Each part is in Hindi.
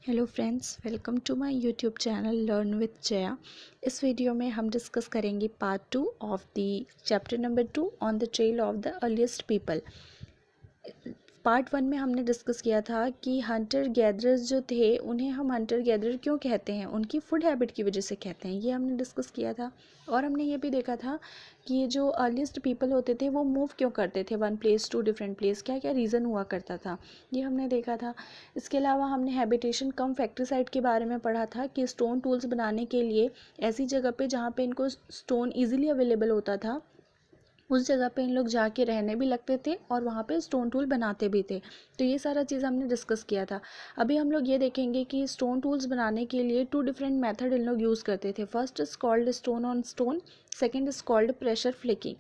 Hello friends, welcome to my YouTube channel learn with Jaya. इस वीडियो में हम डिस्कस करेंगे part 2 of the chapter number 2 on the trail of the earliest people. Part 1 में हमने डिस्कस किया था कि हंटर गैदरर्स जो थे उन्हें हम हंटर गैदरर क्यों कहते हैं, उनकी फूड हैबिट की वजह से कहते हैं, ये हमने डिस्कस किया था। और हमने ये भी देखा था कि ये जो अर्लीस्ट पीपल होते थे वो मूव क्यों करते थे one place to different place, क्या क्या रीज़न हुआ करता था, ये हमने देखा था। इसके अलावा हमने हैबिटेशन कम फैक्ट्रीसाइड के बारे में पढ़ा था कि स्टोन टूल्स बनाने के लिए ऐसी जगह पे जहाँ पे इनको स्टोन ईजिली अवेलेबल होता था उस जगह पे इन लोग जाके रहने भी लगते थे और वहाँ पे स्टोन टूल बनाते भी थे। तो ये सारा चीज़ हमने डिस्कस किया था। अभी हम लोग ये देखेंगे कि स्टोन टूल्स बनाने के लिए 2 डिफरेंट मेथड इन लोग यूज़ करते थे। First is called stone on stone, second is called pressure flicking.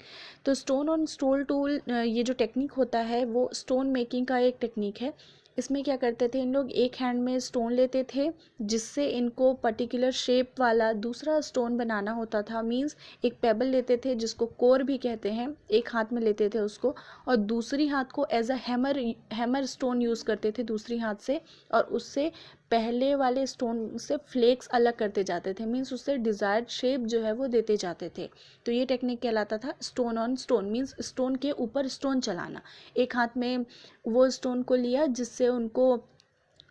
तो स्टोन ऑन स्टोन टूल ये जो टेक्निक होता है वो स्टोन मेकिंग का एक टेक्निक है। इसमें क्या करते थे इन लोग, एक हैंड में स्टोन लेते थे जिससे इनको पर्टिकुलर शेप वाला दूसरा स्टोन बनाना होता था। मींस एक पेबल लेते थे जिसको कोर भी कहते हैं, एक हाथ में लेते थे उसको और दूसरी हाथ को as a hammer stone use करते थे दूसरी हाथ से, और उससे पहले वाले स्टोन से फ्लेक्स अलग करते जाते थे। मींस उससे डिज़ायर्ड शेप जो है वो देते जाते थे। तो ये टेक्निक कहलाता था stone on stone. Means stone के ऊपर स्टोन चलाना, एक हाथ में वो स्टोन को लिया जिससे उनको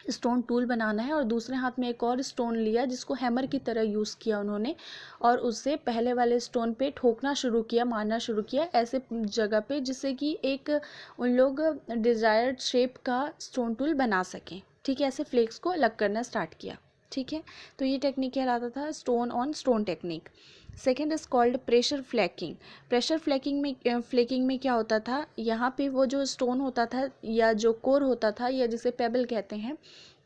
स्टोन टूल बनाना है और दूसरे हाथ में एक और स्टोन लिया जिसको हैमर की तरह यूज़ किया उन्होंने, और उससे पहले वाले स्टोन पे ठोकना शुरू किया, मारना शुरू किया ऐसे जगह पे जिससे कि एक उन लोग डिज़ायर्ड शेप का स्टोन टूल बना सकें। ठीक है, ऐसे फ्लेक्स को अलग करना स्टार्ट किया। ठीक है, तो ये टेक्निक कहलाता था stone on stone technique. Second is called pressure फ्लैकिंग। Pressure फ्लैकिंग में क्या होता था, यहाँ पे वो जो स्टोन होता था या जो कोर होता था या जिसे पेबल कहते हैं,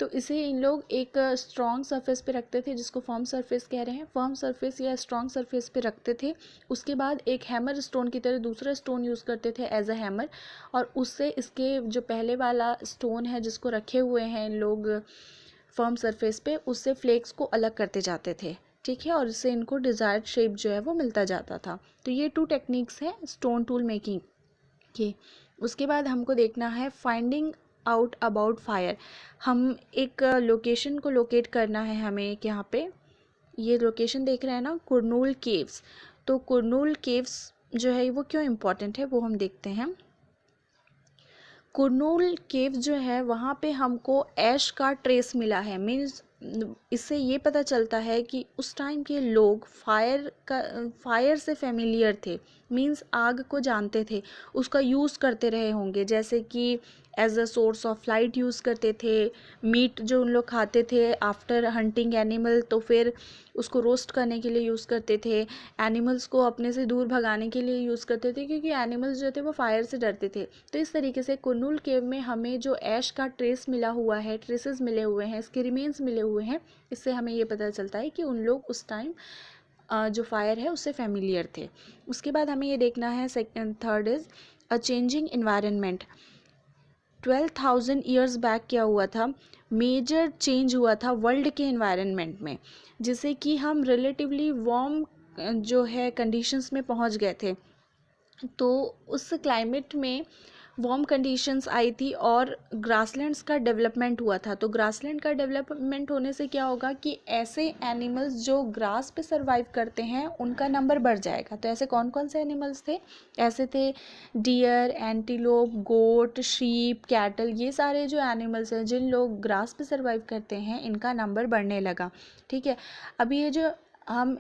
तो इसे इन लोग एक स्ट्रॉन्ग सरफेस पे रखते थे जिसको फर्म सरफेस कह रहे हैं। फर्म सरफेस या स्ट्रॉन्ग सरफेस पे रखते थे। उसके बाद एक हैमर स्टोन की तरह दूसरा स्टोन यूज़ करते थे एज अ हैमर, और उससे इसके जो पहले वाला स्टोन है जिसको रखे हुए हैं इन लोग फर्म सरफेस पे, उससे फ्लेक्स को अलग करते जाते थे। ठीक है, और इससे इनको डिज़ायर्ड शेप जो है वो मिलता जाता था। तो ये 2 टेक्निक्स हैं स्टोन टूल मेकिंग की। उसके बाद हमको देखना है फाइंडिंग आउट अबाउट फायर। हम एक लोकेशन को लोकेट करना है हमें। एक यहाँ पे ये लोकेशन देख रहे हैं ना, कुरनूल केव्स। तो कुरनूल केव्स जो है वो क्यों इम्पोर्टेंट है वो हम देखते हैं। कुरनूल केव जो है वहाँ पे हमको ऐश का ट्रेस मिला है। मीन्स इससे ये पता चलता है कि उस टाइम के लोग फायर से फेमिलियर थे। मीन्स आग को जानते थे, उसका यूज़ करते रहे होंगे, जैसे कि as a source of light use करते थे। मीट जो उन लोग खाते थे आफ्टर हंटिंग एनिमल, तो फिर उसको रोस्ट करने के लिए यूज़ करते थे। एनिमल्स को अपने से दूर भगाने के लिए यूज़ करते थे क्योंकि एनिमल्स जो थे वो फायर से डरते थे। तो इस तरीके से कुरनूल केव में हमें जो ऐश का ट्रेस मिला हुआ है, ट्रेसेस मिले हुए हैं, इसके रिमेन्स मिले हुए हैं, इससे हमें ये पता चलता है कि उन लोग उस टाइम जो फायर है उससे फेमिलियर थे। उसके बाद हमें ये देखना है second third is a changing environment. 12,000 years back क्या हुआ था, मेजर चेंज हुआ था वर्ल्ड के इन्वायरमेंट में, जिससे कि हम रिलेटिवली वार्म जो है कंडीशंस में पहुंच गए थे। तो उस क्लाइमेट में वार्म कंडीशंस आई थी और ग्रासलैंड्स का डेवलपमेंट हुआ था। तो ग्रासलैंड का डेवलपमेंट होने से क्या होगा कि ऐसे एनिमल्स जो ग्रास पे सरवाइव करते हैं उनका नंबर बढ़ जाएगा। तो ऐसे कौन कौन से एनिमल्स थे, ऐसे थे डियर, एंटीलोप, गोट, शीप, कैटल, ये सारे जो एनिमल्स हैं जिन लोग ग्रास पे सरवाइव करते हैं इनका नंबर बढ़ने लगा। ठीक है, अभी ये जो हम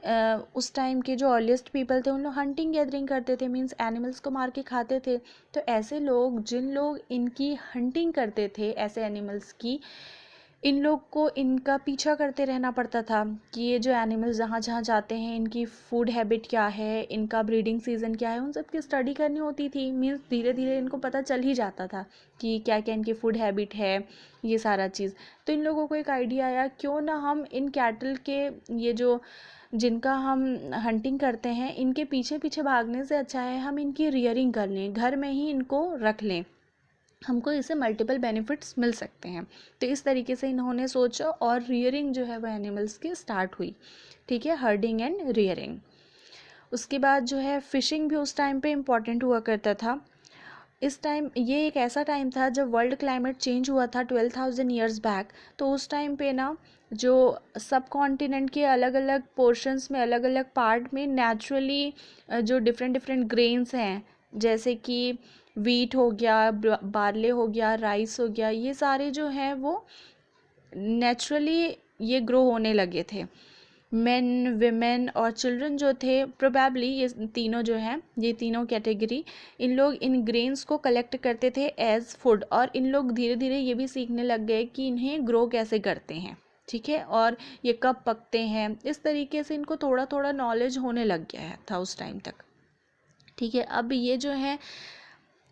उस टाइम के जो अर्लीस्ट पीपल थे उन लोग हंटिंग गैदरिंग करते थे, मीन्स एनिमल्स को मार के खाते थे। तो ऐसे लोग जिन लोग इनकी हंटिंग करते थे ऐसे एनिमल्स की, इन लोग को इनका पीछा करते रहना पड़ता था कि ये जो एनिमल्स जहाँ जहाँ जाते हैं इनकी फूड हैबिट क्या है, इनका ब्रीडिंग सीज़न क्या है, उन सब की स्टडी करनी होती थी। मीन्स धीरे धीरे इनको पता चल ही जाता था कि क्या क्या इनकी फूड हैबिट है, ये सारा चीज़। तो इन लोगों को एक आइडिया आया, क्यों ना हम इन कैटल के ये जो जिनका हम हंटिंग करते हैं इनके पीछे पीछे भागने से अच्छा है हम इनकी रियरिंग कर लें, घर में ही इनको रख लें, हमको इससे मल्टीपल बेनिफिट्स मिल सकते हैं। तो इस तरीके से इन्होंने सोचा और रियरिंग जो है वो एनिमल्स की स्टार्ट हुई। ठीक है, हर्डिंग एंड रियरिंग। उसके बाद जो है फ़िशिंग भी उस टाइम पे इम्पॉर्टेंट हुआ करता था। इस टाइम ये एक ऐसा टाइम था जब वर्ल्ड क्लाइमेट चेंज हुआ था 12,000 ईयर्स बैक। तो उस टाइम पे ना जो सब कॉन्टिनेंट के अलग अलग पोर्शंस में, अलग अलग पार्ट में नेचुरली जो डिफरेंट डिफरेंट ग्रेन्स हैं, जैसे कि वीट हो गया, बार्ले हो गया, राइस हो गया, ये सारे जो हैं वो नेचुरली ये ग्रो होने लगे थे। मेन, विमेन और चिल्ड्रन जो थे, प्रोबेबली ये तीनों जो हैं, ये तीनों कैटेगरी, इन लोग इन ग्रेन्स को कलेक्ट करते थे एज फूड, और इन लोग धीरे धीरे ये भी सीखने लग गए कि इन्हें ग्रो कैसे करते हैं, ठीक है, और ये कब पकते हैं। इस तरीके से इनको थोड़ा थोड़ा नॉलेज होने लग गया था उस टाइम तक, ठीक है। अब ये जो है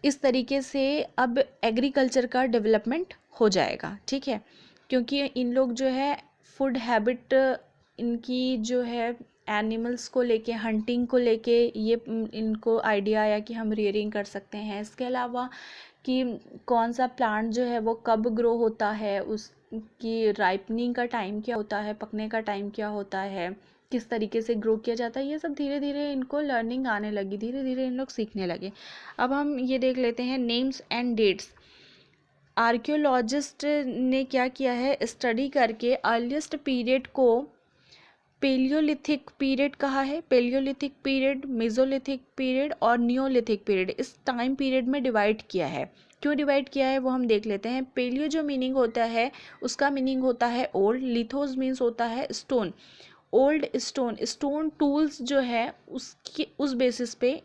इस तरीके से अब एग्रीकल्चर का डेवलपमेंट हो जाएगा, ठीक है, क्योंकि इन लोग जो है फूड हैबिट इनकी जो है एनिमल्स को लेके, हंटिंग को लेके, ये इनको आइडिया आया कि हम रियरिंग कर सकते हैं। इसके अलावा कि कौन सा प्लांट जो है वो कब ग्रो होता है, उसकी राइपनिंग का टाइम क्या होता है, पकने का टाइम क्या होता है, किस तरीके से ग्रो किया जाता है, ये सब धीरे धीरे इनको लर्निंग आने लगी, धीरे धीरे इन लोग सीखने लगे। अब हम ये देख लेते हैं नेम्स एंड डेट्स। आर्कियोलॉजिस्ट ने क्या किया है, स्टडी करके अर्लीस्ट पीरियड को पेलियोलिथिक पीरियड कहा है। पेलियोलिथिक पीरियड, मेसोलिथिक पीरियड और नियोलिथिक पीरियड, इस टाइम पीरियड में डिवाइड किया है। क्यों डिवाइड किया है वो हम देख लेते हैं। पेलियो जो मीनिंग होता है उसका मीनिंग होता है ओल्ड, लिथोस मीन्स होता है stone, old stone, stone tools जो है उसकी उस बेसिस पे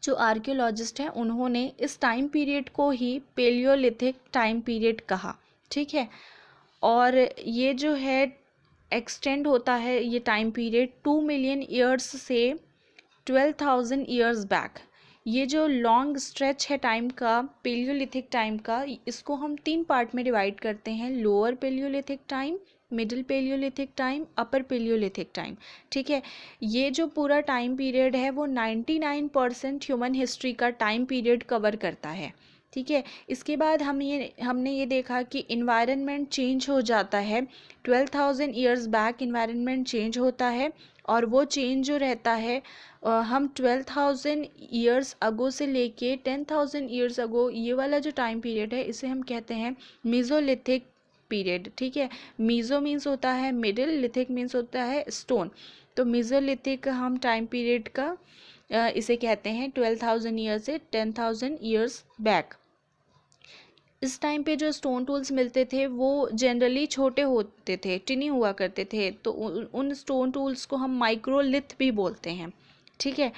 जो आर्कियोलॉजिस्ट हैं उन्होंने इस टाइम पीरियड को ही पेलियोलिथिक टाइम पीरियड कहा, ठीक है। और ये जो है एक्सटेंड होता है ये टाइम पीरियड 2 मिलियन ईयर्स से 12,000 ईयर्स बैक। ये जो लॉन्ग स्ट्रेच है टाइम का, पेलियोलिथिक टाइम का, इसको हम 3 पार्ट में डिवाइड करते हैं, lower palaeolithic time, middle palaeolithic time, upper palaeolithic time, ठीक है। ये जो पूरा टाइम पीरियड है वो 99% ह्यूमन हिस्ट्री का टाइम पीरियड कवर करता है, ठीक है। इसके बाद हमने ये देखा कि इन्वायरमेंट चेंज हो जाता है। 12,000 ईयर्स बैक इन्वायरमेंट चेंज होता है, और वो चेंज जो रहता है हम 12,000 ईयर्स अगो से लेके 10,000 ईयर्स अगो, ये वाला जो टाइम पीरियड है इसे हम कहते हैं मेसोलिथिक पीरियड, ठीक है। मीज़ो मीन्स होता है मिडिल, लिथिक मीन्स होता है स्टोन। तो मेसोलिथिक हम टाइम पीरियड का इसे कहते हैं 12,000 ईयर्स से 10,000 ईयर्स बैक। इस टाइम पे जो स्टोन टूल्स मिलते थे वो जनरली छोटे होते थे, टिनी हुआ करते थे, तो उन स्टोन टूल्स को हम माइक्रोलिथ भी बोलते हैं, ठीक है।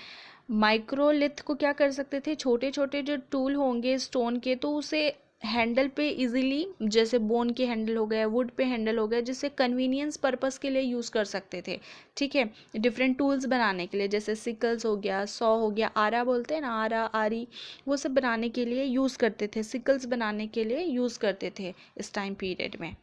माइक्रोलिथ को क्या कर सकते थे, छोटे छोटे जो टूल होंगे स्टोन के, तो उसे हैंडल पे इजीली, जैसे बोन के हैंडल हो गया, वुड पे हैंडल हो गया, जिससे कन्वीनियंस पर्पस के लिए यूज़ कर सकते थे, ठीक है। डिफरेंट टूल्स बनाने के लिए, जैसे सिकल्स हो गया, सॉ हो गया, आरा बोलते हैं ना, आरा, आरी, वो सब बनाने के लिए यूज़ करते थे, सिकल्स बनाने के लिए यूज़ करते थे इस टाइम पीरियड में।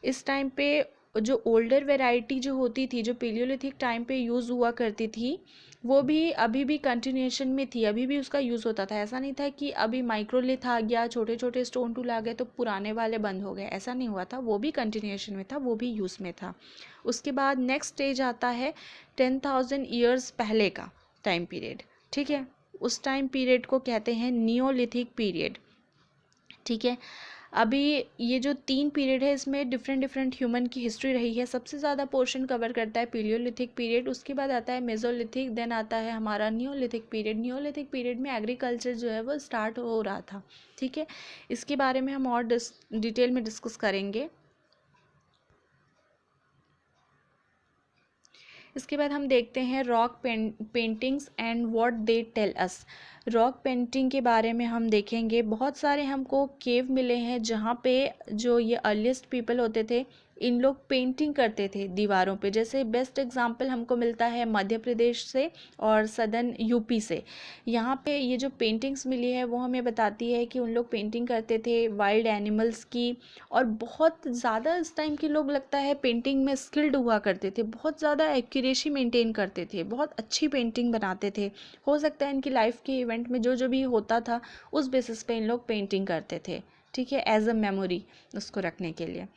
इस टाइम पे जो ओल्डर वैरायटी जो होती थी, जो पेलियोलिथिक टाइम पे यूज़ हुआ करती थी, वो भी अभी भी कंटिन्यूएशन में थी, अभी भी उसका यूज़ होता था। ऐसा नहीं था कि अभी माइक्रोलिथ आ गया, छोटे छोटे स्टोन टूल आ गए तो पुराने वाले बंद हो गए, ऐसा नहीं हुआ था, वो भी कंटिन्यूएशन में था, वो भी यूज़ में था। उसके बाद नेक्स्ट स्टेज आता है 10,000 ईयर्स पहले का टाइम पीरियड, ठीक है। उस टाइम पीरियड को कहते हैं नियोलिथिक पीरियड, ठीक है। अभी ये जो 3 पीरियड है इसमें डिफरेंट डिफरेंट ह्यूमन की हिस्ट्री रही है। सबसे ज़्यादा पोर्शन कवर करता है पेलियोलिथिक पीरियड, उसके बाद आता है मेसोलिथिक, देन आता है हमारा नियोलिथिक पीरियड। नियोलिथिक पीरियड में एग्रीकल्चर जो है वो स्टार्ट हो रहा था, ठीक है। इसके बारे में हम और डिटेल में डिस्कस करेंगे। इसके बाद हम देखते हैं rock paintings and what they tell us. Rock painting के बारे में हम देखेंगे। बहुत सारे हमको केव मिले हैं जहाँ पे जो ये अर्लीस्ट पीपल होते थे, इन लोग पेंटिंग करते थे दीवारों पे। जैसे बेस्ट एग्जांपल हमको मिलता है मध्य प्रदेश से और सदर्न यूपी से। यहाँ पे ये जो पेंटिंग्स मिली है वो हमें बताती है कि उन लोग पेंटिंग करते थे वाइल्ड एनिमल्स की, और बहुत ज़्यादा इस टाइम के लोग लगता है पेंटिंग में स्किल्ड हुआ करते थे, बहुत ज़्यादा एक्यूरेसी मेंटेन करते थे, बहुत अच्छी पेंटिंग बनाते थे। हो सकता है इनकी लाइफ के इवेंट में जो जो भी होता था उस बेसिस पे इन लोग पेंटिंग करते थे, ठीक है, एज अ मेमोरी उसको रखने के लिए।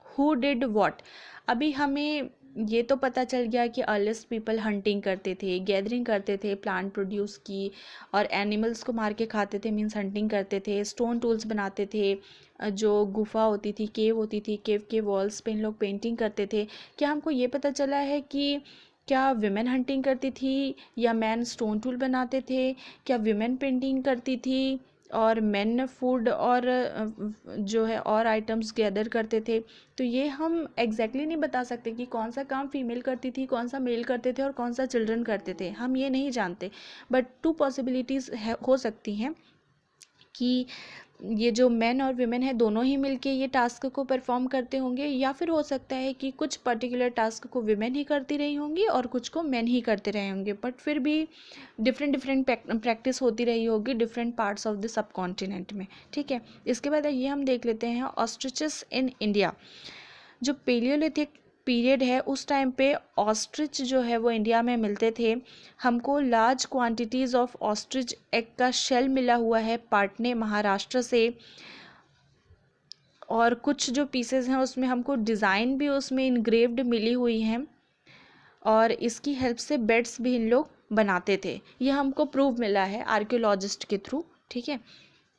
हु डिड वॉट, अभी हमें ये तो पता चल गया कि अर्लीस्ट पीपल हंटिंग करते थे, गैदरिंग करते थे प्लांट प्रोड्यूस की, और एनिमल्स को मार के खाते थे, मीन्स हंटिंग करते थे, स्टोन टूल्स बनाते थे, जो गुफा होती थी, केव होती थी, केव के वॉल्स पे इन लोग पेंटिंग करते थे। क्या हमको ये पता चला है कि क्या विमेन हंटिंग करती थी या मैन स्टोन टूल बनाते थे? क्या विमेन पेंटिंग करती थी और मेन फूड और जो है और आइटम्स गैदर करते थे? तो ये हम एग्जैक्टली नहीं बता सकते कि कौन सा काम फीमेल करती थी, कौन सा मेल करते थे और कौन सा चिल्ड्रन करते थे, हम ये नहीं जानते। बट टू पॉसिबिलिटीज़ हो सकती हैं कि ये जो मेन और विमेन है दोनों ही मिलके ये टास्क को परफॉर्म करते होंगे, या फिर हो सकता है कि कुछ पर्टिकुलर टास्क को विमेन ही करती रही होंगी और कुछ को मेन ही करते रहे होंगे, बट फिर भी डिफरेंट डिफरेंट प्रैक्टिस होती रही होगी different parts of the sub continent में। ठीक है, इसके बाद ये हम देख लेते हैं ऑस्ट्रिचेस इन इंडिया। जो पेलियोलिथिक पीरियड है उस टाइम पे ऑस्ट्रिच जो है वो इंडिया में मिलते थे। हमको large quantities of ostrich egg का शेल मिला हुआ है पाटने महाराष्ट्र से, और कुछ जो पीसेस हैं उसमें हमको डिज़ाइन भी उसमें इनग्रेव्ड मिली हुई हैं, और इसकी हेल्प से बेड्स भी इन लोग बनाते थे। ये हमको प्रूव मिला है आर्कियोलॉजिस्ट के थ्रू। ठीक है,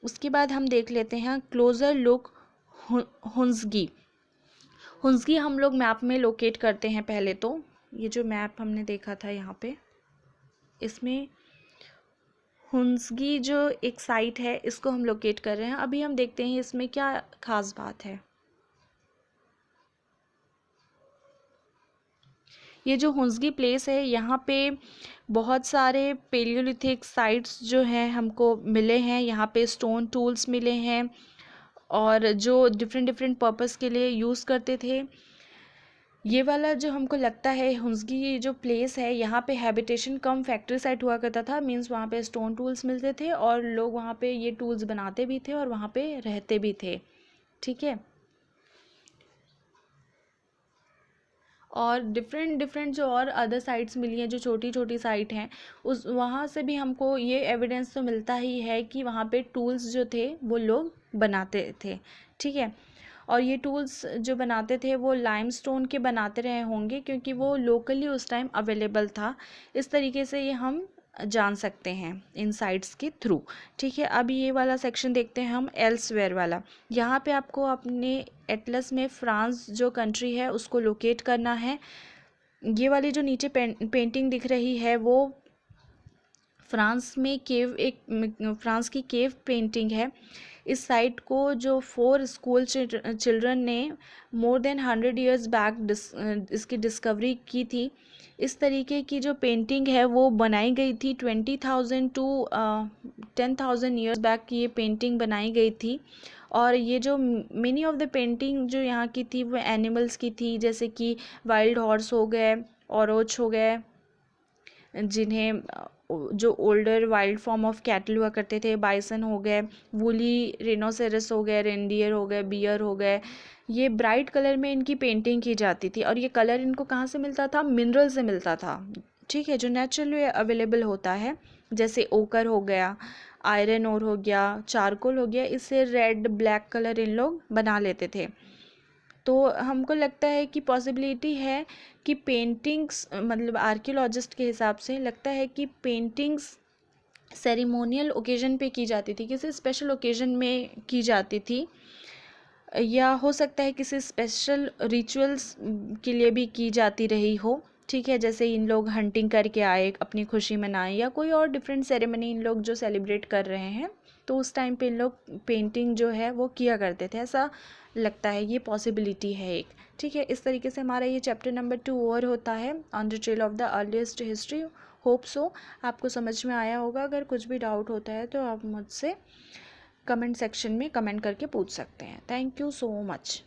उसके बाद हम देख लेते हैं क्लोज़र लुक हुंसगी। हुंसगी हम लोग मैप में लोकेट करते हैं। पहले तो ये जो मैप हमने देखा था यहाँ पे, इसमें हुंसगी जो एक साइट है इसको हम लोकेट कर रहे हैं। अभी हम देखते हैं इसमें क्या खास बात है। ये जो हुंसगी प्लेस है यहाँ पे बहुत सारे पेलियोलिथिक साइट्स जो हैं हमको मिले हैं। यहाँ पे स्टोन टूल्स मिले हैं और जो डिफरेंट डिफरेंट पर्पस के लिए यूज़ करते थे। ये वाला जो हमको लगता है हुंसगी जो प्लेस है यहाँ पे हैबिटेशन कम फैक्ट्री साइट हुआ करता था, मींस वहाँ पे स्टोन टूल्स मिलते थे और लोग वहाँ पे ये टूल्स बनाते भी थे और वहाँ पे रहते भी थे। ठीक है, और डिफरेंट डिफरेंट जो और अदर साइट्स मिली हैं जो छोटी छोटी साइट हैं, उस वहाँ से भी हमको ये एविडेंस तो मिलता ही है कि वहाँ पे टूल्स जो थे वो लोग बनाते थे। ठीक है, और ये टूल्स जो बनाते थे वो लाइमस्टोन के बनाते रहे होंगे क्योंकि वो लोकली उस टाइम अवेलेबल था। इस तरीके से ये हम जान सकते हैं इन साइट्स के थ्रू। ठीक है, अभी ये वाला सेक्शन देखते हैं हम एल्सवेयर वाला। यहाँ पे आपको अपने एटलस में फ्रांस जो कंट्री है उसको लोकेट करना है। ये वाली जो नीचे पेंटिंग दिख रही है वो फ्रांस में केव, एक फ्रांस की केव पेंटिंग है। इस साइट को जो 4 स्कूल चिल्ड्रन ने मोर देन 100 ईयर्स बैक इसकी डिस्कवरी की थी। इस तरीके की जो पेंटिंग है वो बनाई गई थी 20,000 टू 10,000 ईयर्स बैक की ये पेंटिंग बनाई गई थी। और ये जो मेनी ऑफ द पेंटिंग जो यहाँ की थी वो एनिमल्स की थी, जैसे कि वाइल्ड हॉर्स हो गए, औरोच हो गए, जिन्हें जो older wild form of cattle हुआ करते थे, बाइसन हो गए, वूली रिनोसेरस हो गए, रेंडियर हो गए, बियर हो गए। ये ब्राइट कलर में इनकी पेंटिंग की जाती थी और ये कलर इनको कहाँ से मिलता था? मिनरल से मिलता था। ठीक है, जो नेचुरली अवेलेबल होता है, जैसे ओकर हो गया, आयरन ओर हो गया, चारकोल हो गया, इससे रेड ब्लैक कलर इन लोग बना लेते थे। तो हमको लगता है कि पॉसिबिलिटी है कि पेंटिंग्स, मतलब आर्कियोलॉजिस्ट के हिसाब से लगता है कि पेंटिंग्स सेरेमोनियल ओकेजन पे की जाती थी, किसी स्पेशल ओकेजन में की जाती थी, या हो सकता है किसी स्पेशल रिचुअल्स के लिए भी की जाती रही हो। ठीक है, जैसे इन लोग हंटिंग करके आए, अपनी खुशी मनाएं, या कोई और डिफरेंट सेरेमनी इन लोग जो सेलिब्रेट कर रहे हैं, तो उस टाइम पे इन लोग पेंटिंग जो है वो किया करते थे, ऐसा लगता है। ये पॉसिबिलिटी है एक। ठीक है, इस तरीके से हमारा ये चैप्टर नंबर 2 ओवर होता है on the trail of the earliest history. Hope so आपको समझ में आया होगा। अगर कुछ भी डाउट होता है तो आप मुझसे कमेंट सेक्शन में कमेंट करके पूछ सकते हैं। Thank you so much.